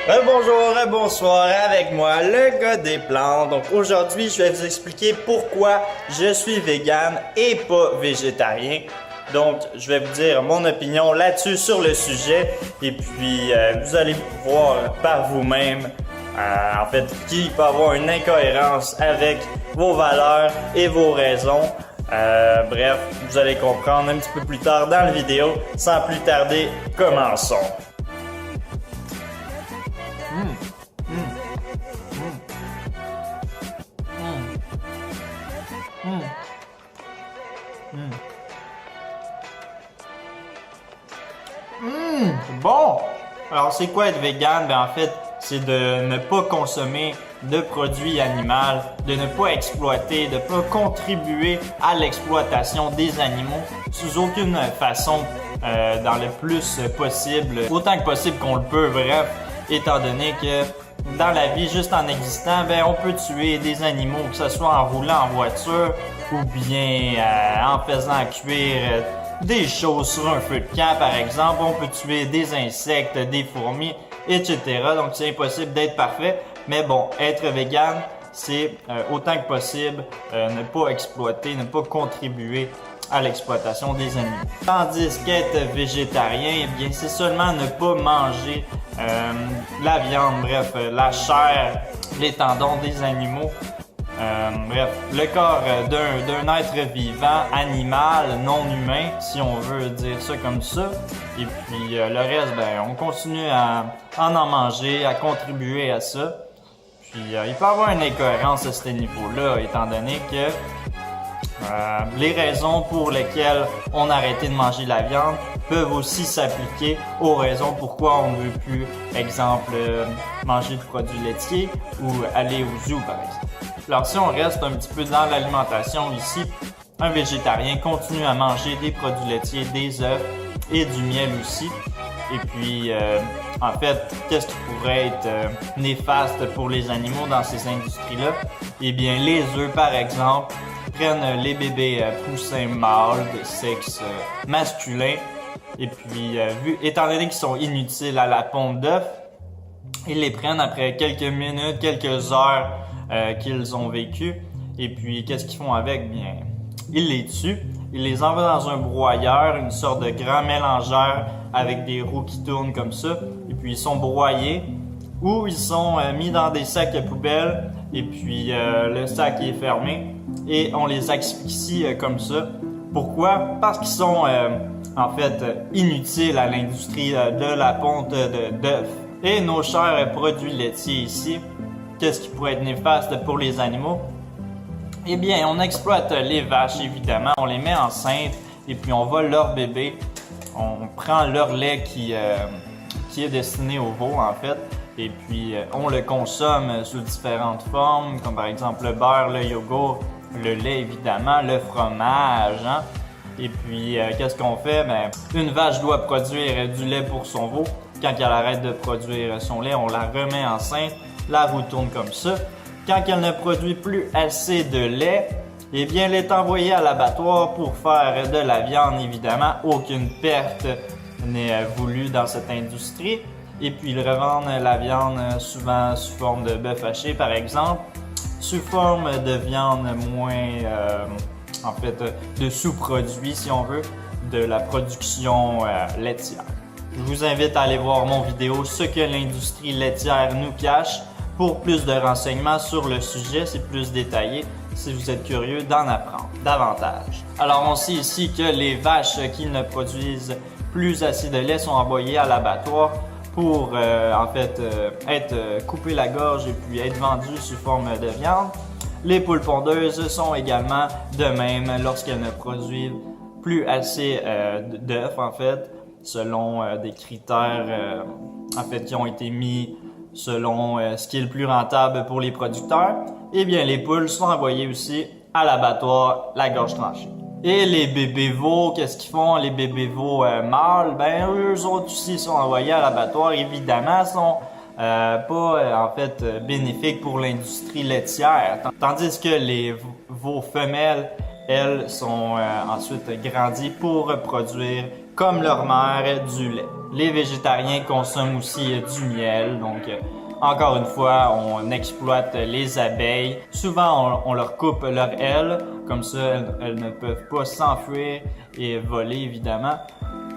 Bonjour, bonsoir, avec moi, le gars des plantes. Donc aujourd'hui, je vais vous expliquer pourquoi je suis vegan et pas végétarien. Donc, je vais vous dire mon opinion là-dessus sur le sujet. Et puis, vous allez voir par vous-même, en fait, qui peut avoir une incohérence avec vos valeurs et vos raisons. Bref, vous allez comprendre un petit peu plus tard dans la vidéo. Sans plus tarder, commençons. Bon! Alors, c'est quoi être vegan? Ben, en fait, c'est de ne pas consommer de produits animaux, de ne pas exploiter, de ne pas contribuer à l'exploitation des animaux sous aucune façon, dans le plus possible, autant que possible qu'on le peut, bref, étant donné que dans la vie, juste en existant, ben, on peut tuer des animaux, que ce soit en roulant en voiture ou bien en faisant cuire des choses sur un feu de camp, par exemple. On peut tuer des insectes, des fourmis, etc. Donc, c'est impossible d'être parfait. Mais bon, être vegan, c'est autant que possible ne pas exploiter, ne pas contribuer à l'exploitation des animaux. Tandis qu'être végétarien, eh bien, c'est seulement ne pas manger la viande, bref, la chair, les tendons des animaux. Bref, le corps d'un être vivant, animal, non humain, si on veut dire ça comme ça. Et puis le reste, ben, on continue à en manger, à contribuer à ça. Puis il peut y avoir une incohérence à ce niveau-là, étant donné que les raisons pour lesquelles on a arrêté de manger la viande peuvent aussi s'appliquer aux raisons pourquoi on ne veut plus, exemple, manger de produits laitiers ou aller au zoo, par exemple. Alors, si on reste un petit peu dans l'alimentation ici, un végétarien continue à manger des produits laitiers, des œufs et du miel aussi. Et puis, en fait, qu'est-ce qui pourrait être néfaste pour les animaux dans ces industries-là? Eh bien, les œufs, par exemple, prennent les bébés poussins mâles de sexe masculin. Et puis, étant donné qu'ils sont inutiles à la ponte d'œufs, ils les prennent après quelques minutes, quelques heures qu'ils ont vécu. Et puis, qu'est-ce qu'ils font avec? Bien, ils les tuent. Ils les envoient dans un broyeur, une sorte de grand mélangeur avec des roues qui tournent comme ça. Et puis, ils sont broyés ou ils sont mis dans des sacs à poubelle. Et puis, le sac est fermé et on les asphyxie comme ça. Pourquoi? Parce qu'ils sont en fait inutiles à l'industrie de la ponte d'œufs. Et nos chers produits laitiers ici, qu'est-ce qui pourrait être néfaste pour les animaux? Eh bien, on exploite les vaches, évidemment, on les met enceintes et puis on vole leur bébé. On prend leur lait qui est destiné aux veaux, en fait, et puis on le consomme sous différentes formes, comme par exemple le beurre, le yogourt, le lait, évidemment, le fromage, hein? Et puis, qu'est-ce qu'on fait? Ben, une vache doit produire du lait pour son veau. Quand elle arrête de produire son lait, on la remet enceinte. La roue tourne comme ça. Quand elle ne produit plus assez de lait, eh bien, elle est envoyée à l'abattoir pour faire de la viande, évidemment. Aucune perte n'est voulue dans cette industrie. Et puis, ils revendent la viande souvent sous forme de bœuf haché, par exemple, sous forme de viande moins, en fait, de sous-produits, si on veut, de la production laitière. Je vous invite à aller voir mon vidéo « Ce que l'industrie laitière nous cache » pour plus de renseignements sur le sujet. C'est plus détaillé si vous êtes curieux d'en apprendre davantage. Alors, on sait ici que les vaches qui ne produisent plus assez de lait sont envoyées à l'abattoir pour en fait être coupées la gorge et puis être vendues sous forme de viande. Les poules pondeuses sont également de même lorsqu'elles ne produisent plus assez d'œufs, en fait, selon des critères en fait qui ont été mis selon ce qui est le plus rentable pour les producteurs. Eh bien, les poules sont envoyées aussi à l'abattoir, la gorge tranchée. Et les bébés veaux, qu'est-ce qu'ils font? Les bébés veaux mâles, ben eux autres aussi sont envoyés à l'abattoir. Évidemment, sont pas en fait bénéfiques pour l'industrie laitière. Tandis que les veaux femelles, elles, sont ensuite grandies pour produire comme leur mère, du lait. Les végétariens consomment aussi du miel, donc encore une fois, on exploite les abeilles. Souvent, on leur coupe leurs ailes, comme ça, elles ne peuvent pas s'enfuir et voler, évidemment.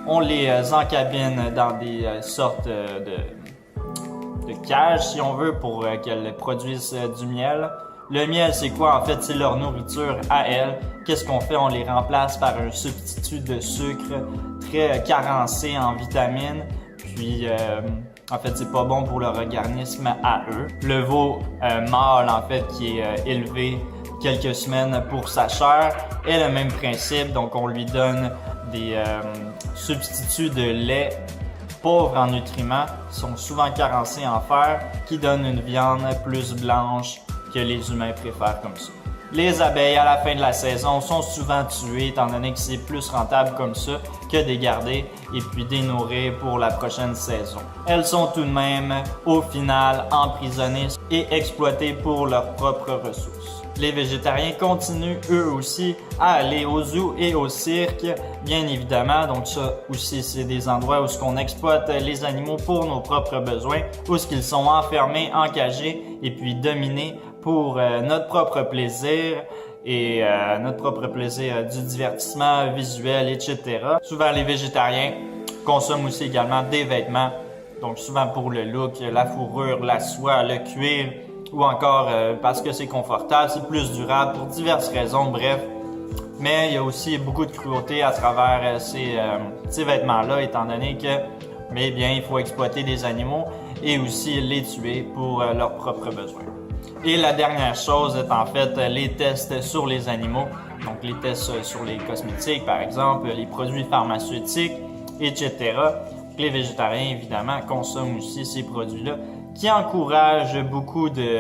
On les encabine dans des sortes de cages, si on veut, pour qu'elles produisent du miel. Le miel, c'est quoi? En fait, c'est leur nourriture à elles. Qu'est-ce qu'on fait? On les remplace par un substitut de sucre très carencé en vitamines. Puis, en fait, c'est pas bon pour leur organisme à eux. Le veau mâle, en fait, qui est élevé quelques semaines pour sa chair, est le même principe. Donc, on lui donne des substituts de lait pauvres en nutriments, qui sont souvent carencés en fer, qui donnent une viande plus blanche que les humains préfèrent comme ça. Les abeilles, à la fin de la saison, sont souvent tuées, étant donné que c'est plus rentable comme ça que de les garder et puis de les nourrir pour la prochaine saison. Elles sont tout de même, au final, emprisonnées et exploitées pour leurs propres ressources. Les végétariens continuent, eux aussi, à aller au zoo et au cirque, bien évidemment. Donc ça aussi, c'est des endroits où on exploite les animaux pour nos propres besoins, où ils sont enfermés, encagés et puis dominés pour notre propre plaisir et notre propre plaisir du divertissement visuel, etc. Souvent, les végétariens consomment aussi également des vêtements, donc souvent pour le look, la fourrure, la soie, le cuir, ou encore parce que c'est confortable, c'est plus durable pour diverses raisons, bref. Mais il y a aussi beaucoup de cruauté à travers ces vêtements-là, étant donné que, mais bien, il faut exploiter des animaux et aussi les tuer pour leurs propres besoins. Et la dernière chose est en fait les tests sur les animaux, donc les tests sur les cosmétiques par exemple, les produits pharmaceutiques, etc. Les végétariens évidemment consomment aussi ces produits-là qui encouragent beaucoup de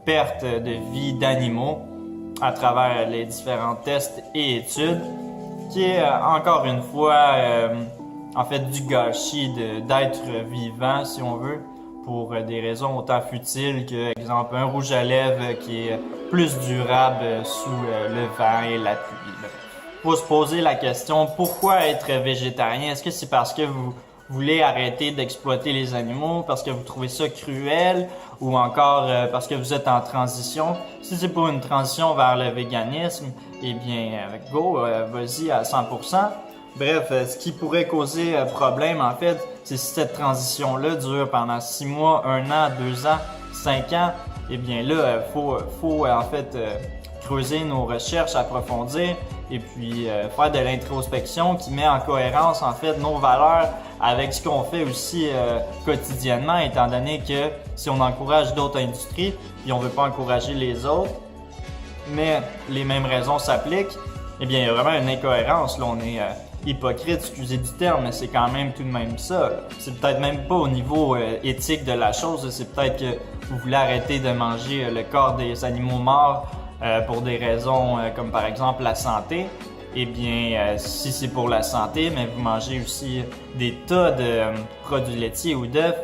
pertes de vie d'animaux à travers les différents tests et études, qui est encore une fois en fait du gâchis d'êtres vivants si on veut, pour des raisons autant futiles que, exemple, un rouge à lèvres qui est plus durable sous le vent et la pluie. Il faut se poser la question, pourquoi être végétarien? Est-ce que c'est parce que vous voulez arrêter d'exploiter les animaux, parce que vous trouvez ça cruel, ou encore parce que vous êtes en transition? Si c'est pour une transition vers le véganisme, eh bien, go, vas-y à 100%. Bref, ce qui pourrait causer problème, en fait, c'est si cette transition-là dure pendant 6 mois, 1 an, 2 ans, 5 ans, eh bien là, faut en fait creuser nos recherches, approfondir et puis faire de l'introspection qui met en cohérence en fait nos valeurs avec ce qu'on fait aussi quotidiennement, étant donné que si on encourage d'autres industries puis on veut pas encourager les autres, mais les mêmes raisons s'appliquent, eh bien il y a vraiment une incohérence. Là, on est hypocrite, excusez du terme, mais c'est quand même tout de même ça. C'est peut-être même pas au niveau éthique de la chose, c'est peut-être que vous voulez arrêter de manger le corps des animaux morts pour des raisons comme par exemple la santé. Eh bien, si c'est pour la santé, mais vous mangez aussi des tas de produits laitiers ou d'œufs,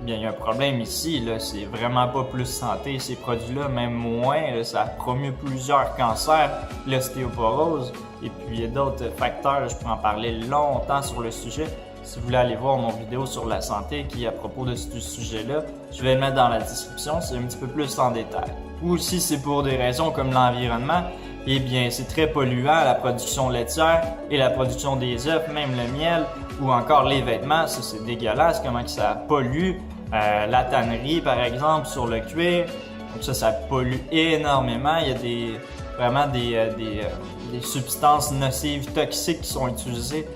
eh bien, il y a un problème ici, là, c'est vraiment pas plus santé ces produits-là, même moins, là, ça promeut plusieurs cancers, l'ostéoporose, et puis il y a d'autres facteurs, je pourrais en parler longtemps sur le sujet. Si vous voulez aller voir mon vidéo sur la santé qui est à propos de ce sujet-là, je vais le mettre dans la description, c'est un petit peu plus en détail. Ou si c'est pour des raisons comme l'environnement, eh bien c'est très polluant la production laitière et la production des œufs, même le miel ou encore les vêtements, ça c'est dégueulasse comment que ça pollue. La tannerie par exemple sur le cuir, donc ça pollue énormément, il y a vraiment des substances nocives, toxiques qui sont utilisées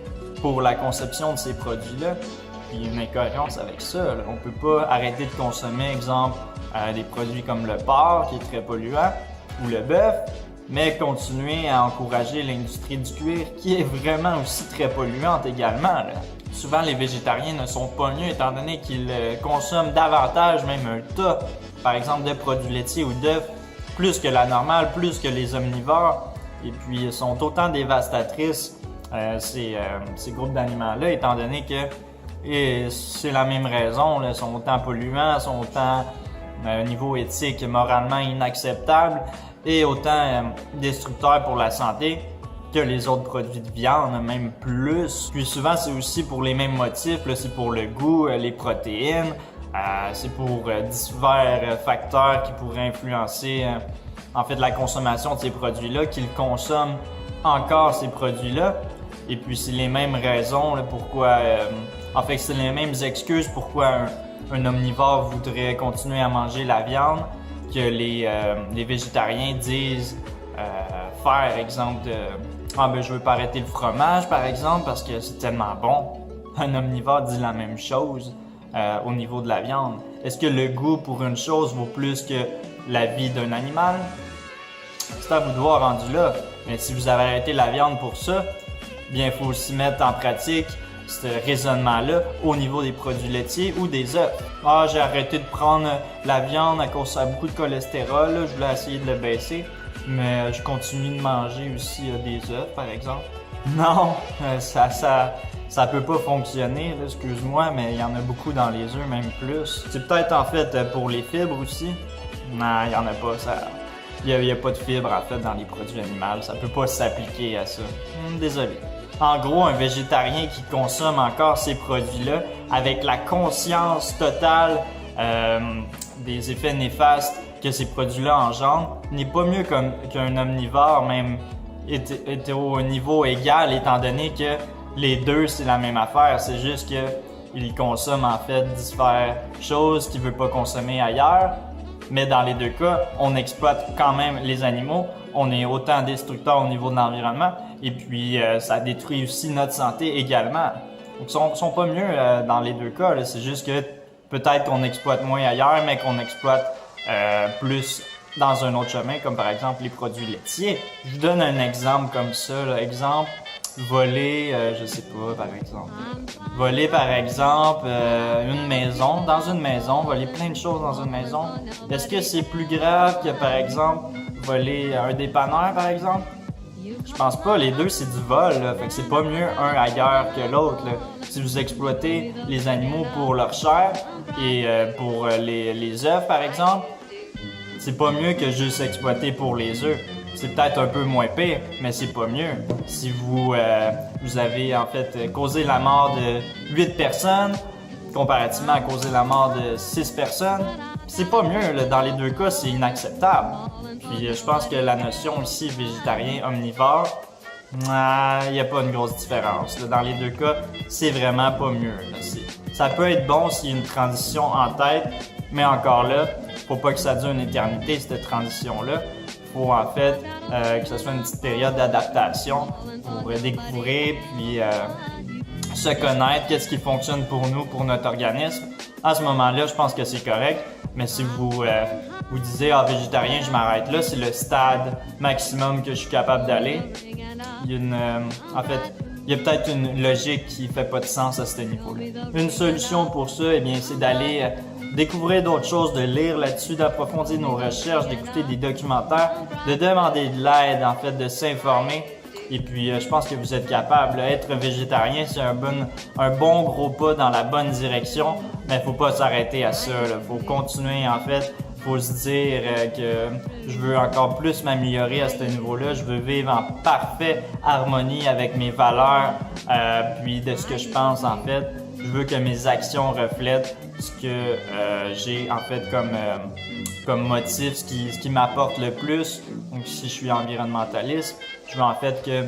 pour la conception de ces produits-là. Puis il y a une incohérence avec ça. Là. On ne peut pas arrêter de consommer, exemple, des produits comme le porc, qui est très polluant, ou le bœuf, mais continuer à encourager l'industrie du cuir, qui est vraiment aussi très polluante également. Là. Souvent, les végétariens ne sont pas mieux, étant donné qu'ils consomment davantage, même un tas, par exemple, de produits laitiers ou d'œufs, plus que la normale, plus que les omnivores, et puis sont autant dévastatrices ces groupes d'aliments-là, étant donné que c'est la même raison, là, sont autant polluants, sont autant au niveau éthique, moralement inacceptables et autant destructeurs pour la santé. que les autres produits de viande, même plus. Puis souvent, c'est aussi pour les mêmes motifs, là, c'est pour le goût, les protéines, c'est pour divers facteurs qui pourraient influencer en fait la consommation de ces produits-là, qu'ils consomment encore ces produits-là. Et puis c'est les mêmes raisons là, pourquoi, en fait c'est les mêmes excuses pourquoi un omnivore voudrait continuer à manger la viande que les végétariens disent faire, exemple de je veux pas arrêter le fromage par exemple parce que c'est tellement bon. Un omnivore dit la même chose au niveau de la viande. Est-ce que le goût pour une chose vaut plus que la vie d'un animal? C'est à vous de voir rendu là. Mais si vous avez arrêté la viande pour ça, bien il faut aussi mettre en pratique ce raisonnement-là au niveau des produits laitiers ou des œufs. J'ai arrêté de prendre la viande à cause ça a beaucoup de cholestérol, là. Je voulais essayer de le baisser, mais je continue de manger aussi des œufs, par exemple. Non, ça peut pas fonctionner, là, excuse-moi, mais il y en a beaucoup dans les œufs, même plus. C'est peut-être en fait pour les fibres aussi. Non, il y en a pas, il y a pas de fibres en fait dans les produits animaux, ça peut pas s'appliquer à ça. Désolé. En gros, un végétarien qui consomme encore ces produits-là avec la conscience totale des effets néfastes que ces produits-là engendrent n'est pas mieux qu'un omnivore, même est au niveau égal, étant donné que les deux, c'est la même affaire. C'est juste qu'il consomme en fait différentes choses qu'il ne veut pas consommer ailleurs. Mais dans les deux cas, on exploite quand même les animaux. On est autant destructeur au niveau de l'environnement et puis ça détruit aussi notre santé également. Donc, ils sont pas mieux dans les deux cas. C'est juste que peut-être qu'on exploite moins ailleurs, mais qu'on exploite plus dans un autre chemin, comme par exemple les produits laitiers. Je vous donne un exemple comme ça. Là. Exemple, voler, je sais pas, par exemple. Voler, par exemple, une maison, dans une maison, voler plein de choses dans une maison. Est-ce que c'est plus grave que, par exemple, voler un dépanneur, par exemple? Je pense pas, les deux c'est du vol, là. Fait que c'est pas mieux un ailleurs que l'autre. Si vous exploitez les animaux pour leur chair et pour les œufs, par exemple, c'est pas mieux que juste exploiter pour les œufs. C'est peut-être un peu moins pire, mais c'est pas mieux. Si vous avez en fait causé la mort de 8 personnes, comparativement à causer la mort de 6 personnes, c'est pas mieux. Là. Dans les deux cas, c'est inacceptable. Puis je pense que la notion ici, végétarien, omnivore, il n'y a pas une grosse différence. Là. Dans les deux cas, c'est vraiment pas mieux. Là. Ça peut être bon s'il y a une transition en tête, mais encore là, faut pas que ça dure une éternité, cette transition-là. Faut en fait que ce soit une petite période d'adaptation pour découvrir puis se connaître, qu'est-ce qui fonctionne pour nous, pour notre organisme. À ce moment-là, je pense que c'est correct, mais si vous disiez végétarien, je m'arrête là, c'est le stade maximum que je suis capable d'aller. Il y a peut-être une logique qui fait pas de sens à ce niveau-là. Une solution pour ça, eh bien, c'est d'aller découvrir d'autres choses, de lire là-dessus, d'approfondir nos recherches, d'écouter des documentaires, de demander de l'aide, en fait, de s'informer. Et puis, je pense que vous êtes capable. Être végétarien, c'est un bon gros pas dans la bonne direction, mais il faut pas s'arrêter à ça. Il faut continuer, en fait. Faut se dire que je veux encore plus m'améliorer à ce niveau-là. Je veux vivre en parfaite harmonie avec mes valeurs, puis de ce que je pense, en fait. Je veux que mes actions reflètent ce que j'ai en fait comme motif, ce qui m'apporte le plus. Donc si je suis environnementaliste, je veux en fait que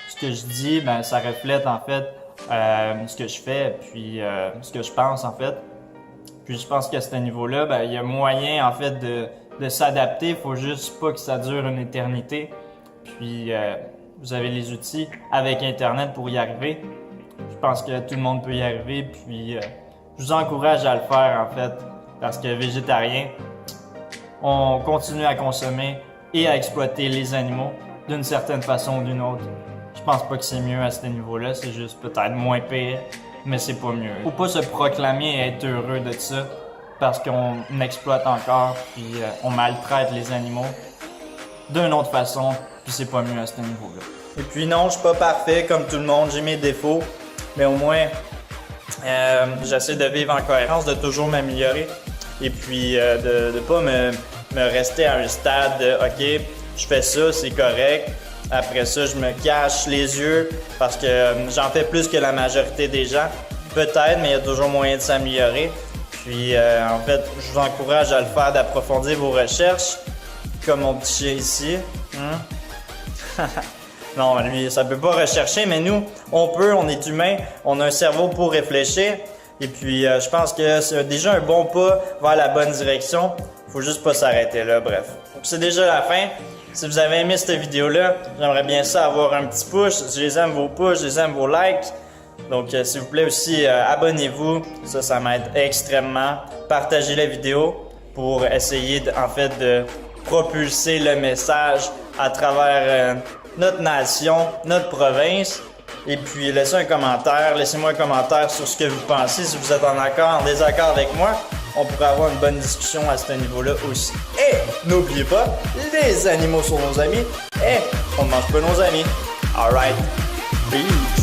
ce que je dis, ça reflète en fait ce que je fais, puis ce que je pense en fait. Puis je pense qu'à ce niveau-là, il y a moyen en fait de s'adapter. Il faut juste pas que ça dure une éternité. Puis vous avez les outils avec Internet pour y arriver. Je pense que tout le monde peut y arriver, puis je vous encourage à le faire en fait, parce que végétarien, on continue à consommer et à exploiter les animaux d'une certaine façon ou d'une autre. Je pense pas que c'est mieux à ce niveau-là, c'est juste peut-être moins pire, mais c'est pas mieux. Faut pas se proclamer et être heureux de ça, parce qu'on exploite encore, puis on maltraite les animaux d'une autre façon, puis c'est pas mieux à ce niveau-là. Et puis non, je suis pas parfait comme tout le monde, j'ai mes défauts. Mais au moins, j'essaie de vivre en cohérence, de toujours m'améliorer et puis de ne pas me rester à un stade de « OK, je fais ça, c'est correct, Après ça, je me cache les yeux parce que j'en fais plus que la majorité des gens. Peut-être, mais il y a toujours moyen de s'améliorer. Puis, en fait, je vous encourage à le faire, d'approfondir vos recherches, comme mon petit chien ici. Non, lui, ça peut pas rechercher, mais nous, on peut, on est humain, on a un cerveau pour réfléchir. Et puis, je pense que c'est déjà un bon pas vers la bonne direction. Faut juste pas s'arrêter là, bref. Donc, c'est déjà la fin. Si vous avez aimé cette vidéo-là, j'aimerais bien ça avoir un petit push. Je les aime vos push, je les aime vos likes. Donc, s'il vous plaît aussi, abonnez-vous. Ça m'aide extrêmement. Partagez la vidéo pour essayer, en fait, de propulser le message à travers notre nation, notre province. Et puis, laissez un commentaire. Laissez-moi un commentaire sur ce que vous pensez. Si vous êtes en désaccord avec moi, on pourrait avoir une bonne discussion à ce niveau-là aussi. Et n'oubliez pas, les animaux sont nos amis. Et on ne mange pas nos amis. Alright. Peace.